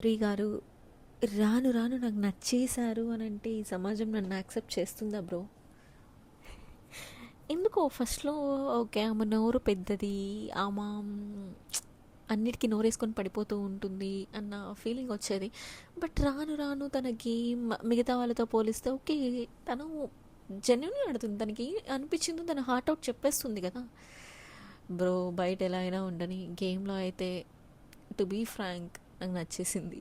ప్రి గారు రాను రాను నాకు నచ్చేశారు అని అంటే ఈ సమాజం నన్ను యాక్సెప్ట్ చేస్తుందా బ్రో? ఎందుకో ఫస్ట్లో ఓకే ఆమె నోరు పెద్దది, ఆమె అన్నిటికీ నోరేసుకొని పడిపోతూ ఉంటుంది అన్న ఫీలింగ్ వచ్చేది. బట్ రాను రాను తన గేమ్ మిగతా వాళ్ళతో పోలిస్తే ఓకే, తను జెన్యున్గా ఆడుతుంది. తనకి అనిపించిందో తన హార్ట్ అవుట్ చెప్పేస్తుంది కదా బ్రో. బయట ఎలా అయినా ఉండని, గేమ్లో అయితే టు బీ ఫ్రాంక్ నాకు నచ్చేసింది.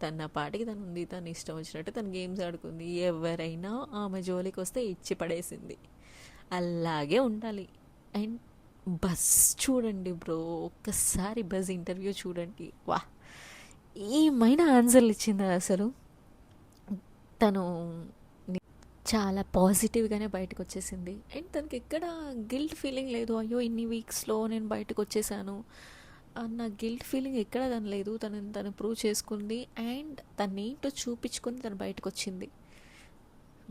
తను నా పాటికి తను ఉంది, తను ఇష్టం వచ్చినట్టు తను గేమ్స్ ఆడుకుంది. ఎవరైనా ఆమె జోలికి వస్తే ఇచ్చి పడేసింది. అలాగే ఉండాలి. అండ్ బస్ చూడండి బ్రో, ఒక్కసారి బస్ ఇంటర్వ్యూ చూడండి. వా, ఏమైనా ఆన్సర్లు ఇచ్చిందా అసలు. తను చాలా పాజిటివ్గానే బయటకు వచ్చేసింది. అండ్ తనకి ఎక్కడ గిల్ట్ ఫీలింగ్ లేదు, అయ్యో ఇన్ని వీక్స్లో నేను బయటకు వచ్చేసాను అన్న గిల్ట్ ఫీలింగ్ ఎక్కడ తను లేదు. తను ప్రూవ్ చేసుకుంది అండ్ తనేంటో చూపించుకొని తను బయటకు వచ్చింది.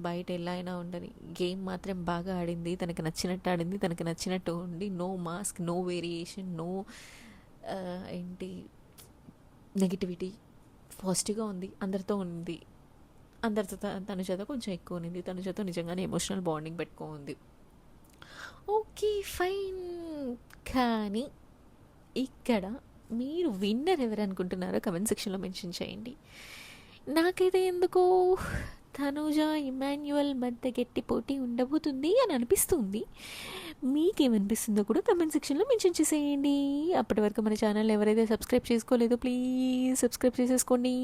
బయట ఎలా అయినా ఉండని, గేమ్ మాత్రం బాగా ఆడింది, తనకి నచ్చినట్టు ఆడింది, తనకి నచ్చినట్టు ఉండి, no mask, no variation, no ఏంటి నెగిటివిటీ, పాజిటివ్గా ఉంది, అందరితో ఉంది. అందరితో తన చేత కొంచెం ఎక్కువ ఉంది, తన చేత నిజంగానే ఎమోషనల్ బాండింగ్ పెట్టుకోంది. Okay fine. కానీ ఇక్కడ మీరు విన్నర్ ఎవరు అనుకుంటున్నారో కమెంట్ సెక్షన్లో మెన్షన్ చేయండి. నాకైతే ఎందుకో తనుజ ఇమాన్యువల్ మధ్య గట్టి పోటీ ఉండబోతుంది అని అనిపిస్తుంది. మీకేమనిపిస్తుందో కూడా కమెంట్ సెక్షన్లో మెన్షన్ చేసేయండి. అప్పటి వరకు మన ఛానల్ ఎవరైతే సబ్స్క్రైబ్ చేసుకోలేదో ప్లీజ్ సబ్స్క్రైబ్ చేసేసుకోండి.